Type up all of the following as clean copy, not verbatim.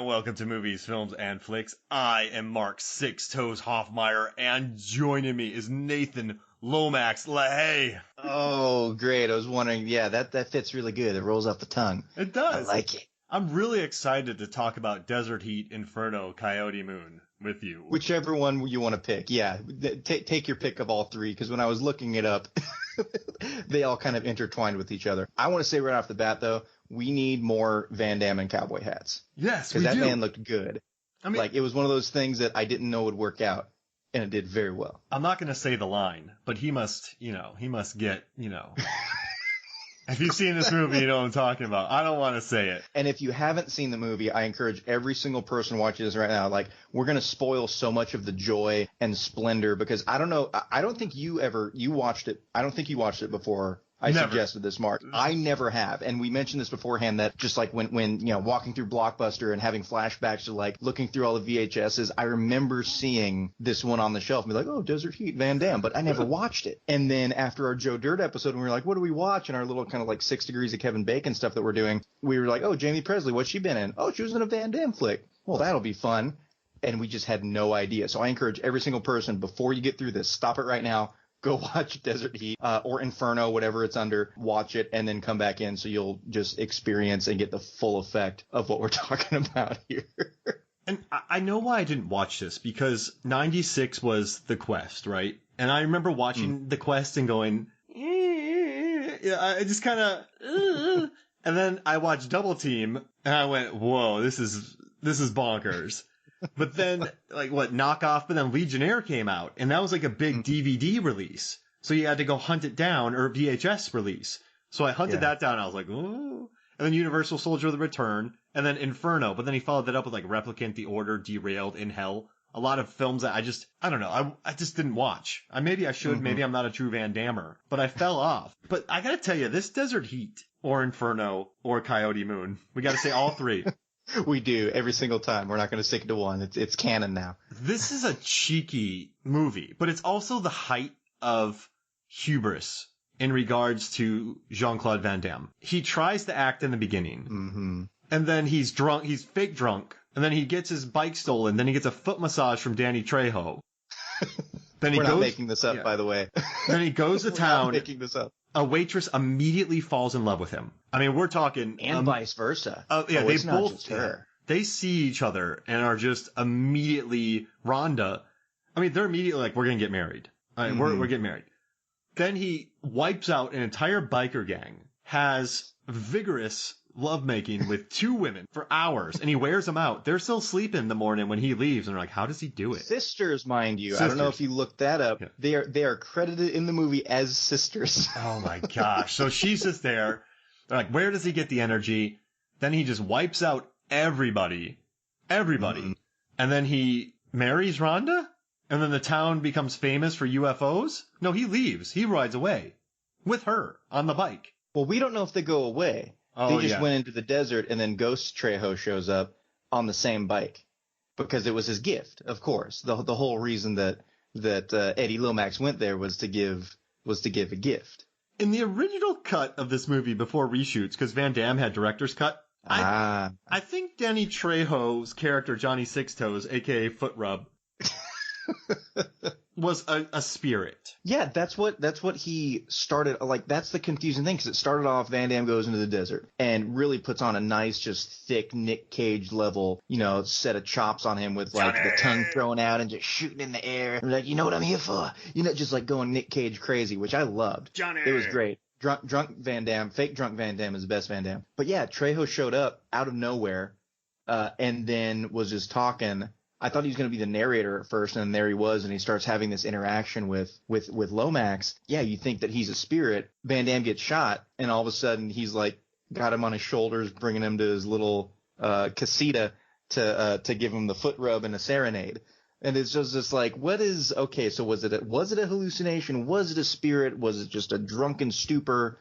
welcome to Movies, Films, and Flicks. I am Mark Six Toes Hoffmeyer, and joining me is Nathan Lomax LaHaye. Oh, great. I was wondering, yeah, that fits really good. It rolls off the tongue. It does. I like it. I'm really excited to talk about Desert Heat, Inferno, Coyote Moon with you. Whichever one you want to pick. Yeah, take your pick of all three, because when I was looking it up, they all kind of intertwined with each other. I want to say right off the bat, though, we need more Van Damme and cowboy hats. Yes, we do. Because that man looked good. I mean, like, it was one of those things that I didn't know would work out, and it did very well. I'm not going to say the line, but he must get. If you've seen this movie, you know what I'm talking about. I don't want to say it. And if you haven't seen the movie, I encourage every single person watching this right now. Like, we're going to spoil so much of the joy and splendor because I don't know. I don't think you watched it. I don't think you watched it before I suggested this, Mark. I never have. And we mentioned this beforehand that just like when walking through Blockbuster and having flashbacks to like looking through all the VHSs, I remember seeing this one on the shelf and be like, oh, Desert Heat, Van Damme. But I never watched it. And then after our Joe Dirt episode, when we were like, what do we watch? And our little kind of like 6 Degrees of Kevin Bacon stuff that we're doing, we were like, oh, Jaime Pressly, what's she been in? Oh, she was in a Van Damme flick. Well, that'll be fun. And we just had no idea. So I encourage every single person, before you get through this, stop it right now. Go watch Desert Heat or Inferno, whatever it's under, watch it, and then come back in so you'll just experience and get the full effect of what we're talking about here. And I know why I didn't watch this, because 96 was The Quest, right? And I remember watching The Quest and going, I just kind of, and then I watched Double Team, and I went, whoa, this is bonkers. But then, Knockoff, but then Legionnaire came out, and that was like a big DVD release. So you had to go hunt it down, or VHS release. So I hunted that down, and I was like, ooh. And then Universal Soldier: The Return, and then Inferno. But then he followed that up with like Replicant, The Order, Derailed, In Hell. A lot of films that I just didn't watch. Maybe I should, maybe I'm not a true Van Dammer. But I fell off. But I gotta tell you, this Desert Heat, or Inferno, or Coyote Moon, we gotta say all three. We do every single time. We're not going to stick to one. It's canon now. This is a cheeky movie, but it's also the height of hubris in regards to Jean-Claude Van Damme. He tries to act in the beginning, and then he's drunk. He's fake drunk, and then he gets his bike stolen. Then he gets a foot massage from Danny Trejo. Then We're not making this up, by the way. Then he goes to town. Not making this up. A waitress immediately falls in love with him. I mean, we're talking... And vice versa. They it's both... Not just her. They see each other and are just immediately... Rhonda... I mean, they're immediately like, we're going to get married. We're getting married. Then he wipes out an entire biker gang, has vigorous lovemaking with 2 women for hours, and he wears them out. They're still sleeping in the morning when he leaves, and they're like, how does he do it? Sisters, mind you. Sisters. I don't know if you looked that up. Yeah. They are credited in the movie as sisters. Oh my gosh. So she's just there. They're like, where does he get the energy? Then he just wipes out everybody. And then he marries Rhonda? And then the town becomes famous for UFOs? No, he leaves. He rides away with her on the bike. Well, we don't know if they go away. They just went into the desert, and then Ghost Trejo shows up on the same bike because it was his gift, of course. The whole reason that Eddie Lomax went there was to give a gift. In the original cut of this movie before reshoots, because Van Damme had director's cut, I think Danny Trejo's character Johnny Sixtoes, aka Foot Rub, was a spirit. Yeah, that's what he started. Like, that's the confusing thing, because it started off Van Damme goes into the desert and really puts on a nice, just thick Nick Cage level, set of chops on him with like the tongue thrown out and just shooting in the air. And like, you know what I'm here for? Just like going Nick Cage crazy, which I loved. Johnny. It was great. Drunk Van Damme, fake drunk Van Damme is the best Van Damme. But yeah, Trejo showed up out of nowhere, and then was just talking. I thought he was going to be the narrator at first, and then there he was, and he starts having this interaction with Lomax. Yeah, you think that he's a spirit. Van Damme gets shot, and all of a sudden he's like got him on his shoulders, bringing him to his little casita to give him the foot rub and a serenade. And it's just like, so was it a hallucination? Was it a spirit? Was it just a drunken stupor?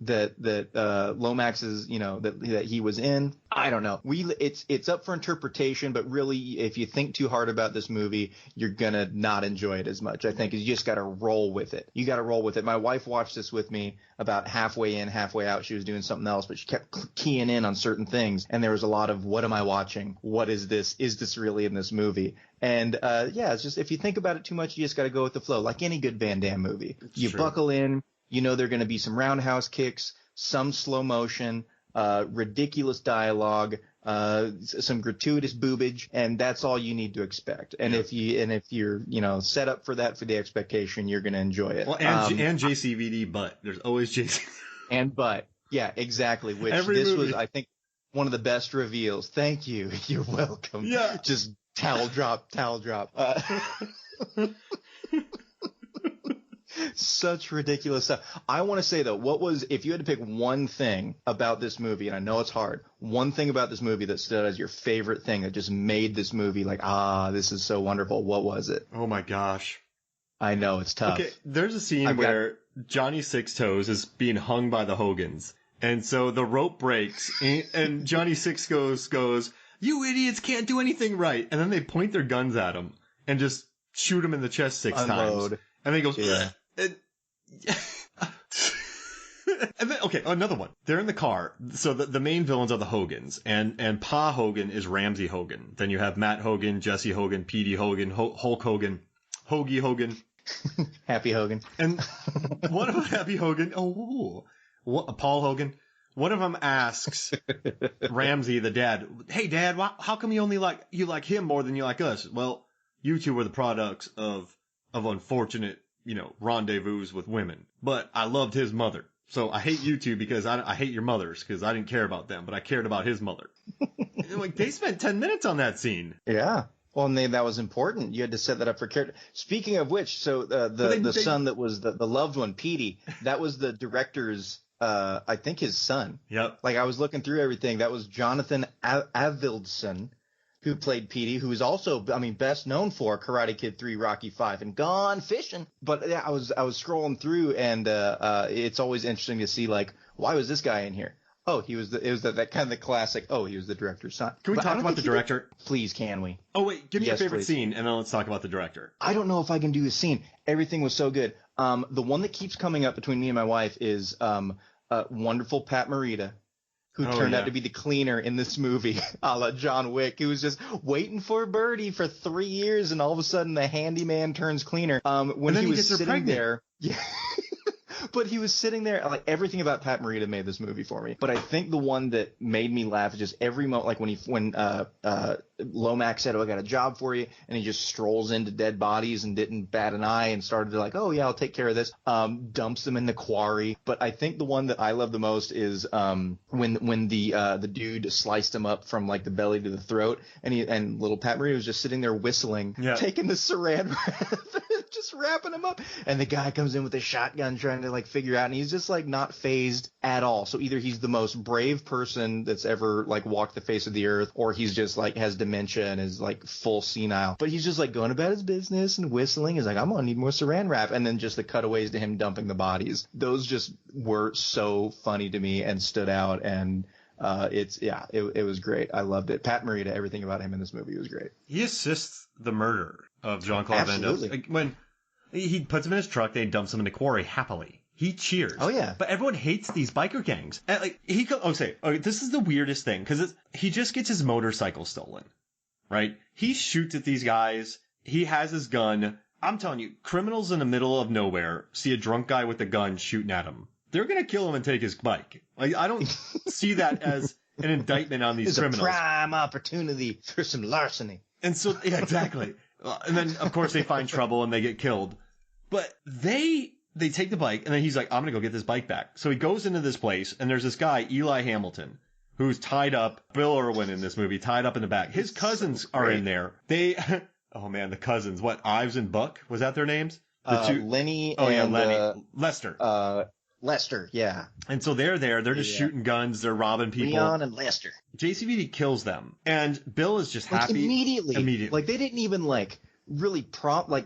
Lomax is, that he was in. I don't know. It's up for interpretation, but really, if you think too hard about this movie, you're gonna not enjoy it as much. I think you just gotta roll with it. You gotta roll with it. My wife watched this with me about halfway in, halfway out. She was doing something else, but she kept keying in on certain things, and there was a lot of, what am I watching? What is this? Is this really in this movie? And it's just, if you think about it too much, you just gotta go with the flow, like any good Van Damme movie. You buckle in. There are going to be some roundhouse kicks, some slow motion, ridiculous dialogue, some gratuitous boobage, and that's all you need to expect. And if you're set up for that, for the expectation, you're going to enjoy it. Well, and JCVD, but there's always JC and but yeah, exactly. Which was, I think, one of the best reveals. Thank you. You're welcome. Yeah. Just towel drop. Such ridiculous stuff. I want to say, though, if you had to pick one thing about this movie, and I know it's hard, one thing about this movie that stood out as your favorite thing that just made this movie like, this is so wonderful, what was it? Oh my gosh. I know, it's tough. Okay, there's a scene where Johnny Six Toes is being hung by the Hogans, and so the rope breaks, and Johnny Six goes, "You idiots can't do anything right," and then they point their guns at him and just shoot him in the chest 6 times. And then he goes, yeah. And then, okay, another one. They're in the car. So the main villains are the Hogans, and Pa Hogan is Ramsey Hogan. Then you have Matt Hogan, Jesse Hogan, Petey Hogan, Hulk Hogan, Hoagie Hogan, Happy Hogan, and one of them, Happy Hogan. Paul Hogan. One of them asks Ramsey, the dad, "Hey, Dad, how come you only like him more than you like us?" "Well, you two were the products of unfortunate, rendezvous with women. But I loved his mother. So I hate you two because I hate your mothers because I didn't care about them, but I cared about his mother." They spent 10 minutes on that scene. Yeah. Well, and that was important. You had to set that up for character. Speaking of which, so the son that was the loved one, Petey, that was the director's, I think his son. Yep. Like, I was looking through everything. That was Jonathan Avildsen, who played Petey, who is also, best known for Karate Kid 3, Rocky 5, and Gone Fishing. But yeah, I was scrolling through, and it's always interesting to see, like, why was this guy in here? Oh, it was that kind of the classic, he was the director's son. Can we talk about the director? Please, can we? Oh, wait, give me your favorite scene, and then let's talk about the director. I don't know if I can do a scene. Everything was so good. The one that keeps coming up between me and my wife is wonderful Pat Morita, who turned out to be the cleaner in this movie, a la John Wick, who was just waiting for Birdie for 3 years, and all of a sudden the handyman turns cleaner. When he was sitting there, yeah. But he was sitting there, like, everything about Pat Morita made this movie for me. But I think the one that made me laugh is just every moment, like when Lomax said, "I got a job for you," and he just strolls into dead bodies and didn't bat an eye and started to like, "Oh yeah, I'll take care of this." Dumps them in the quarry. But I think the one that I love the most is when the dude sliced him up from like the belly to the throat, and little Pat Morita was just sitting there whistling, taking the saran wrap, just wrapping him up, and the guy comes in with a shotgun trying to like figure out, and he's just like not phased at all. So either he's the most brave person that's ever like walked the face of the earth, or he's just like has dementia and is like full senile. But he's just like going about his business and whistling. He's like, "I'm gonna need more saran wrap," and then just the cutaways to him dumping the bodies. Those just were so funny to me and stood out. And it was great. I loved it. Pat Morita, everything about him in this movie was great. He assists the murder of Jean-Claude Van Damme. Like, when he puts him in his truck, they dumps him in the quarry happily. He cheers. Oh yeah. But everyone hates these biker gangs. And like this is the weirdest thing, because he just gets his motorcycle stolen, right? He shoots at these guys. He has his gun. I'm telling you, criminals in the middle of nowhere see a drunk guy with a gun shooting at him. They're gonna kill him and take his bike. Like, I don't see that as an indictment on these criminals. It's a prime opportunity for some larceny. And so, yeah, exactly. And then, of course, they find trouble and they get killed. But they take the bike, and then he's like, "I'm going to go get this bike back." So he goes into this place, and there's this guy, Eli Hamilton, who's tied up, Bill Irwin in this movie, tied up in the back. His cousins are in there. Oh man, the cousins. What, Ives and Buck? Was that their names? Lenny Lester. Lester, yeah. And so they're there. They're just shooting guns. They're robbing people. Leon and Lester. JCVD kills them. And Bill is just happy. Immediately. Like, they didn't even, like, really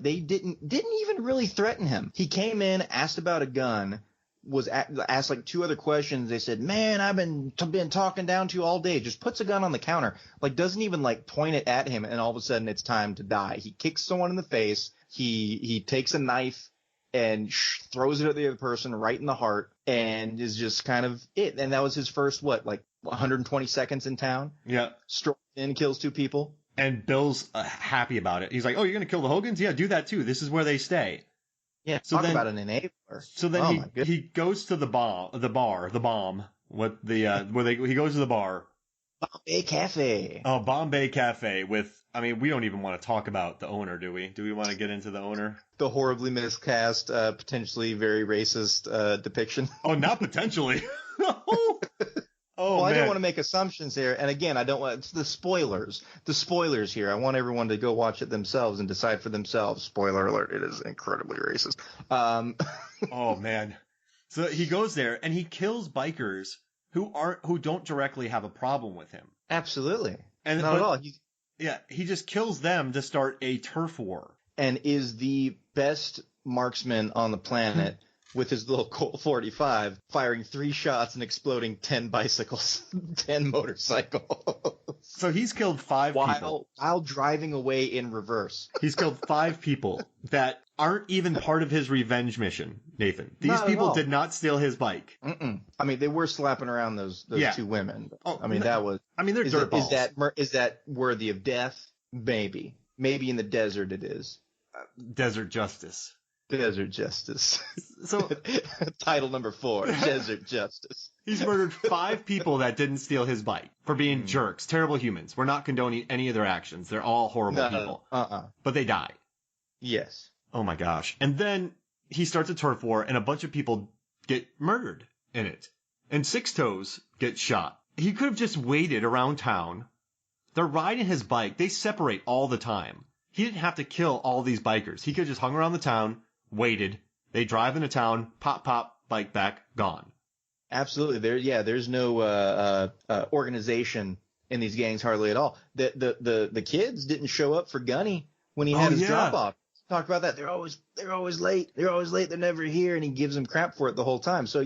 they didn't even really threaten him. He came in, asked about a gun, was asked like 2 other questions. They said, man, I've been talking down to you all day. Just puts a gun on the counter, like doesn't even like point it at him. And all of a sudden it's time to die. He kicks someone in the face. He takes a knife and throws it at the other person right in the heart, and is just kind of it. And that was his first, 120 seconds in town? Yeah. Strolls in, kills 2 people. And Bill's happy about it. He's like, oh, you're going to kill the Hogans? Yeah, do that too. This is where they stay. Yeah, so talk about an enabler. So then he goes to the bar, he goes to the bar. Bombay Cafe. Oh, Bombay Cafe we don't even want to talk about the owner, do we? Do we want to get into the owner? The horribly miscast, potentially very racist depiction. Oh, not potentially. I don't want to make assumptions here. And again, it's the spoilers. The spoilers here. I want everyone to go watch it themselves and decide for themselves. Spoiler alert, it is incredibly racist. Oh, man. So he goes there and he kills bikers who don't directly have a problem with him. Absolutely. Not at all. He just kills them to start a turf war. And is the best marksman on the planet with his little Colt 45, firing 3 shots and exploding 10 bicycles, 10 motorcycles. So he's killed 5 people. While driving away in reverse. He's killed 5 people that aren't even part of his revenge mission, Nathan. These people did not steal his bike. Mm-mm. I mean, they were slapping around those 2 women. Oh, they're dirtballs. Is that worthy of death? Maybe. Maybe in the desert it is. Desert justice. Desert justice. So title number 4, Desert justice. He's murdered 5 people that didn't steal his bike for being jerks, terrible humans. We're not condoning any of their actions. They're all horrible people. But they die. Yes. Oh my gosh. And then he starts a turf war and a bunch of people get murdered in it. And Six Toes gets shot. He could have just waited around town. They're riding his bike. They separate all the time. He didn't have to kill all these bikers. He could have just hung around the town, waited. They drive into town, pop, bike back, gone. Absolutely. There's no organization in these gangs hardly at all. The kids didn't show up for Gunny when he had his drop off. Talk about that. They're always late. They're always late. They're never here, and he gives them crap for it the whole time. So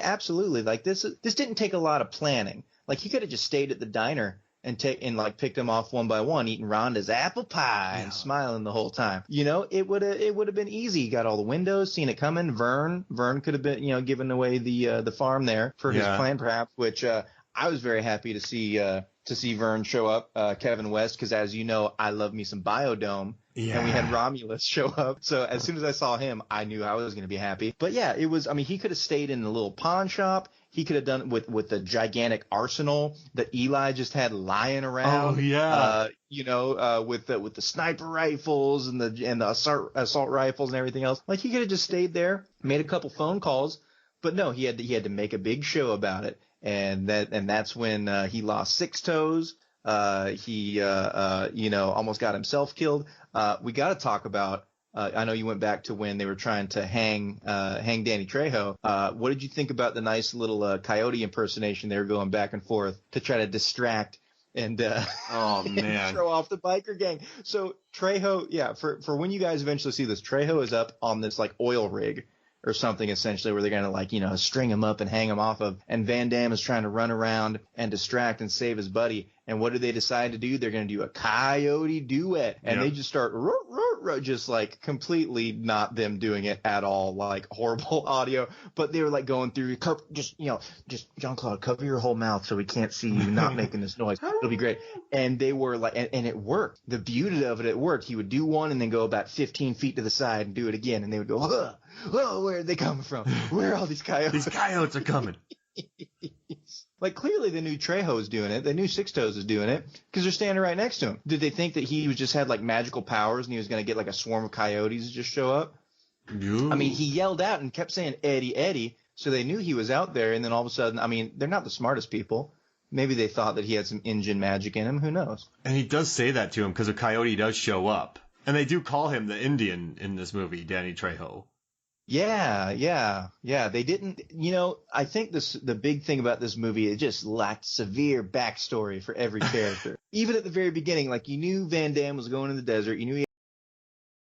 absolutely. Like this didn't take a lot of planning. Like he could have just stayed at the diner and picked them off one by one, eating Rhonda's apple pie and smiling the whole time. It would have been easy. He got all the windows, seen it coming. Vern could have been, giving away the farm there for his plan, perhaps, which I was very happy to see Vern show up, Kevin West, because as you know, I love me some Biodome. Yeah. And we had Romulus show up. So as soon as I saw him, I knew I was going to be happy. But yeah, he could have stayed in the little pawn shop. He could have done it with the gigantic arsenal that Eli just had lying around. Oh, yeah. With the sniper rifles and the assault rifles and everything else. Like he could have just stayed there, made a couple phone calls. But no, he had to make a big show about it. And that's when he lost Six Toes. He almost got himself killed. We got to talk about. I know you went back to when they were trying to hang Danny Trejo. What did you think about the nice little coyote impersonation they were going back and forth to try to distract and and throw off the biker gang? So Trejo, for when you guys eventually see this, Trejo is up on this like oil rig or something essentially where they're going to string him up and hang him off of. And Van Damme is trying to run around and distract and save his buddy. And what do they decide to do? They're going to do a coyote duet. And they just start just like completely not them doing it at all, like horrible audio. But they were like going through, just Jean-Claude, cover your whole mouth so we can't see you not making this noise. It'll be great. And they were like, and it worked. The beauty of it worked. He would do one and then go about 15 feet to the side and do it again. And they would go, whoa, where are they coming from? Where are all these coyotes? These coyotes are coming. Like clearly the new Trejo is doing it. The new Six Toes is doing it because they're standing right next to him. Did they think that he just had like magical powers and he was going to get like a swarm of coyotes to just show up? No. I mean, he yelled out and kept saying Eddie, Eddie. So they knew he was out there. And then all of a sudden, I mean, they're not the smartest people. Maybe they thought that he had some engine magic in him. Who knows? And he does say that to him because a coyote does show up. And they do call him the Indian in this movie, Danny Trejo. Yeah. They didn't, I think the big thing about this movie, it just lacked severe backstory for every character. Even at the very beginning, like you knew Van Damme was going in the desert. You knew he